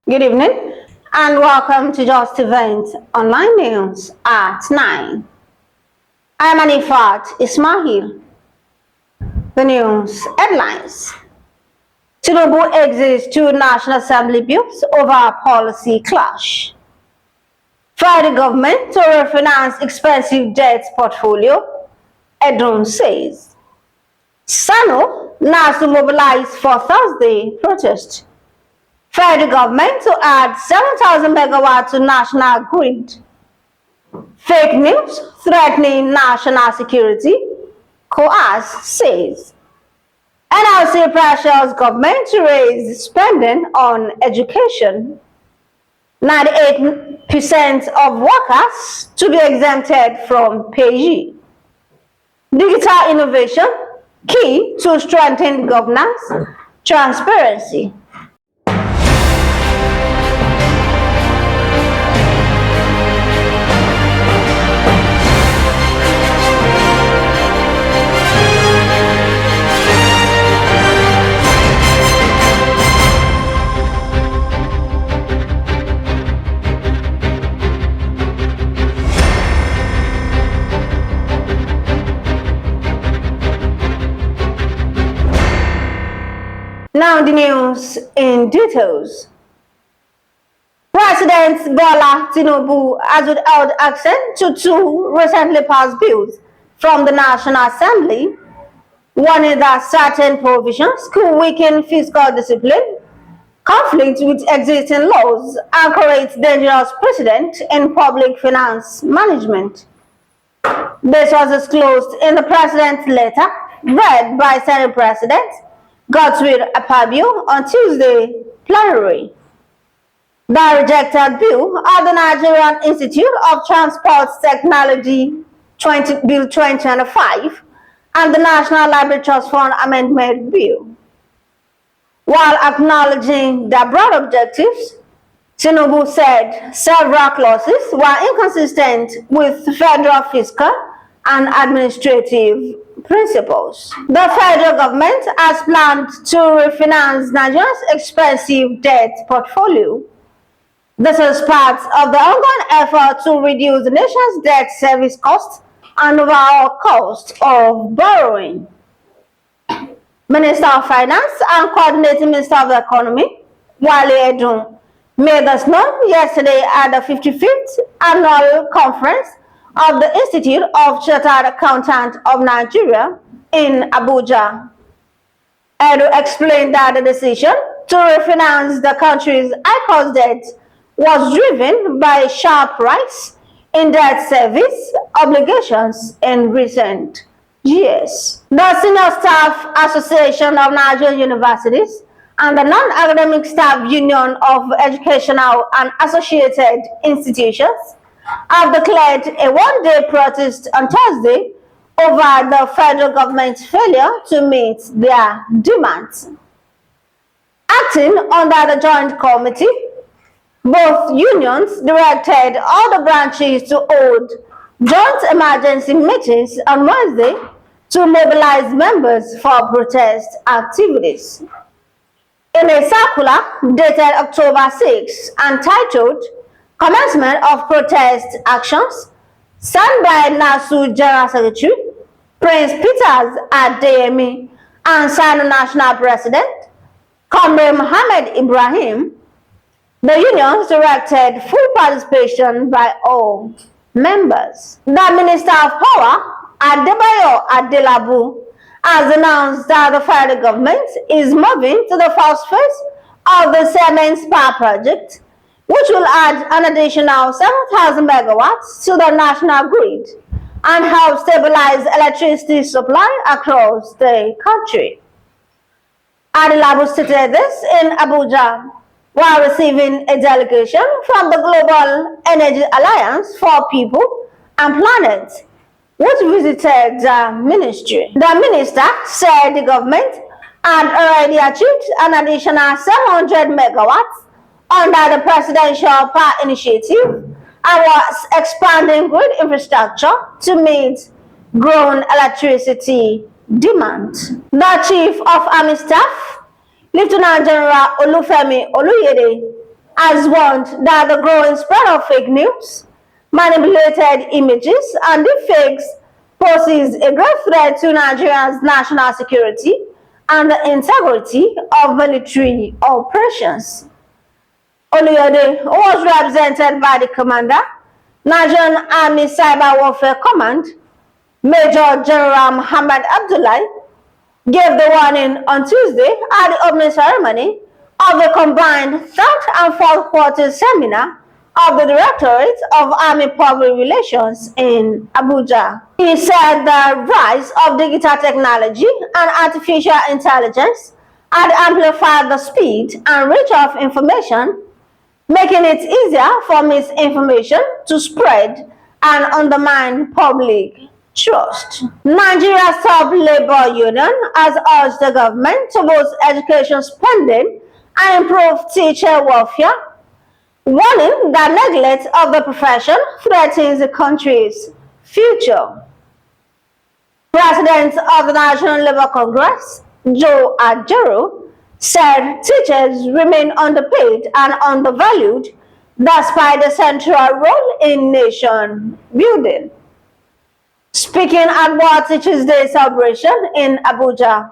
Good evening and welcome to Justeventonline News at 9. I am Anifat Ismail. The news headlines. Tinubu exits two National Assembly bills over policy clash. Federal government to refinance expensive debt portfolio, Edun says. SSANU, NASU mobilise for Thursday protest. Federal government to add 7,000 megawatts to national grid. Fake news threatening national security, COAS says. NLC pressures government to raise spending on education. 98% of workers to be exempted from PAYE. Digital innovation, key to strengthen governance, transparency. Now the news in details. President Bola Tinubu has withheld accent to two recently passed bills from the National Assembly, warning that certain provisions could weaken fiscal discipline, conflict with existing laws, and create dangerous precedent in public finance management. This was disclosed in the President's letter read by Senate President Govt on Tuesday plenary. The rejected bill of the Nigerian Institute of Transport Technology Bill 2025 and the National Library Trust Fund Amendment Bill. While acknowledging the broad objectives, Tinubu said several clauses were inconsistent with federal fiscal and administrative principles. The federal government has planned to refinance Nigeria's expensive debt portfolio. This is part of the ongoing effort to reduce the nation's debt service cost and overall cost of borrowing. Minister of Finance and Coordinating Minister of the Economy, Edun, made this known yesterday at the 55th Annual Conference of the Institute of Chartered Accountants of Nigeria in Abuja. Edun explained that the decision to refinance the country's high-cost debt was driven by a sharp rise in debt service obligations in recent years. The Senior Staff Association of Nigerian Universities and the Non-Academic Staff Union of Educational and Associated Institutions have declared a one-day protest on Thursday over the federal government's failure to meet their demands. Acting under the joint committee, both unions directed all the branches to hold joint emergency meetings on Wednesday to mobilize members for protest activities. In a circular dated October 6 and titled Commencement of Protest Actions, signed by NASU General Secretary Prince Peters Adeyemi and SSANU National President Comrade Mohammed Ibrahim, the unions directed full participation by all members. The Minister of Power, Adebayo Adelabu, has announced that the federal government is moving to the first phase of the Cement Spa project, which will add an additional 7,000 megawatts to the national grid and help stabilize electricity supply across the country. Adelabu stated this in Abuja while receiving a delegation from the Global Energy Alliance for People and Planet, which visited the ministry. The minister said the government had already achieved an additional 700 megawatts under the Presidential Power Initiative and was expanding grid infrastructure to meet growing electricity demand. The Chief of Army Staff, Lieutenant General Olufemi Oluyede, has warned that the growing spread of fake news, manipulated images, and deepfakes poses a great threat to Nigeria's national security and the integrity of military operations. Oyedele was represented by the commander, Nigerian Army Cyber Warfare Command, Major General Muhammad Abdullahi, gave the warning on Tuesday at the opening ceremony of the combined third and fourth quarter seminar of the Directorate of Army Public Relations in Abuja. He said the rise of digital technology and artificial intelligence had amplified the speed and reach of information, making it easier for misinformation to spread and undermine public trust. Nigeria's top labor union has urged the government to boost education spending and improve teacher welfare, warning that neglect of the profession threatens the country's future. President of the National Labour Congress, Jeo Tv, said teachers remain underpaid and undervalued despite the central role in nation building. Speaking at World Teachers' Day celebration in Abuja,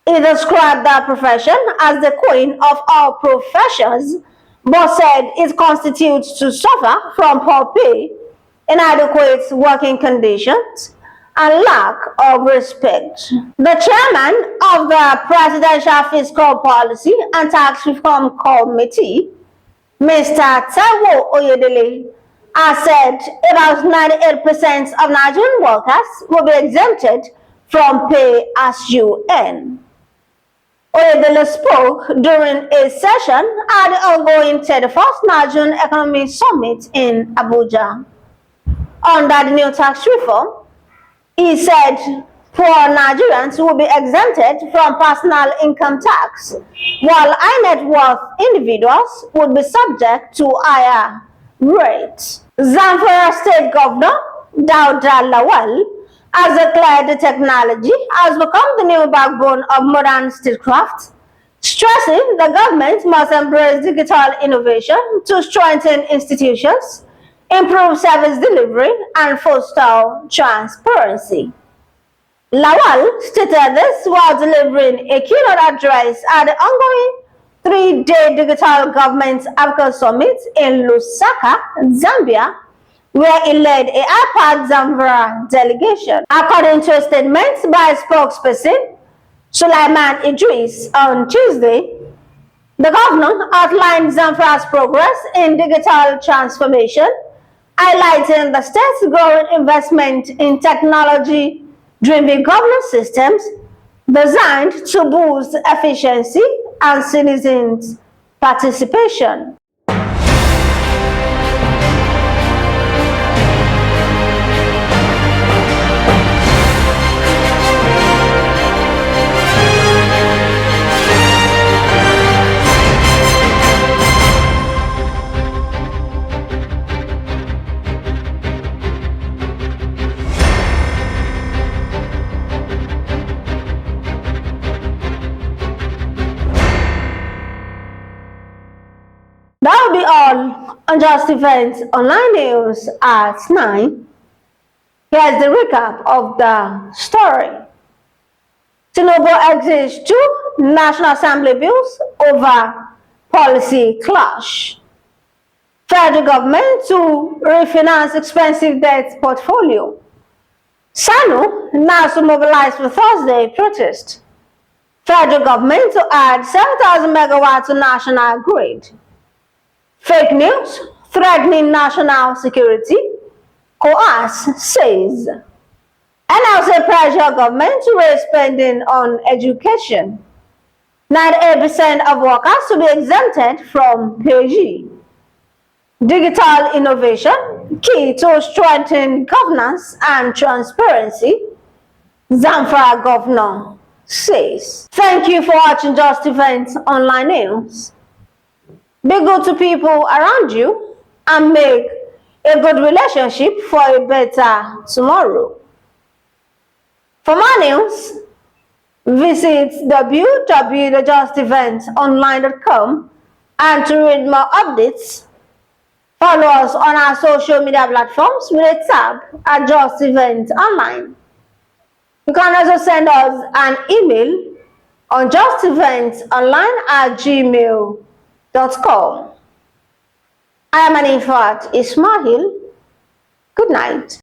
he described that profession as the queen of all professions, but said it constitutes to suffer from poor pay, inadequate working conditions, and lack of respect. The chairman of the Presidential Fiscal Policy and Tax Reform Committee, Mr. Oyedele, has said about 98% of Nigerian workers will be exempted from pay as you earn. Oyedele spoke during a session at the ongoing 31st Nigerian Economic Summit in Abuja. Under the new tax reform, he said poor Nigerians will be exempted from personal income tax, while high net worth individuals would be subject to higher rates. Zamfara State Governor Dauda Lawal has declared the technology has become the new backbone of modern statecraft, stressing the government must embrace digital innovation to strengthen institutions, improve service delivery, and foster transparency. Lawal stated this while delivering a keynote address at the ongoing three-day Digital Government Africa Summit in Lusaka, Zambia, where he led a high-powered Zamfara delegation. According to a statement by spokesperson Sulaiman Idris on Tuesday, the governor outlined Zamfara's progress in digital transformation, highlighting the state's growing investment in technology-driven governance systems designed to boost efficiency and citizens' participation. That will be all on Justeventonline News at 9. Here's the recap of the story. Tinubu exits 2 National Assembly bills over policy clash. Federal government to refinance expensive debt portfolio. SSANU, NASU mobilized for Thursday protest. Federal government to add 7,000 megawatts to national grid. Fake news threatening national security, COAS says. NLC pressure government to raise spending on education. 98% of workers to be exempted from PAYE. Digital innovation, key to strengthen governance and transparency, Zamfara governor says. Thank you for watching Justeventonline News. Be good to people around you and make a good relationship for a better tomorrow. For more news, visit www.justeventonline.com And to read more updates, follow us on our social media platforms with a tab at Justeventonline. You can also send us an email on justeventonline@gmail.com. I am Anifat Ismail. Good night.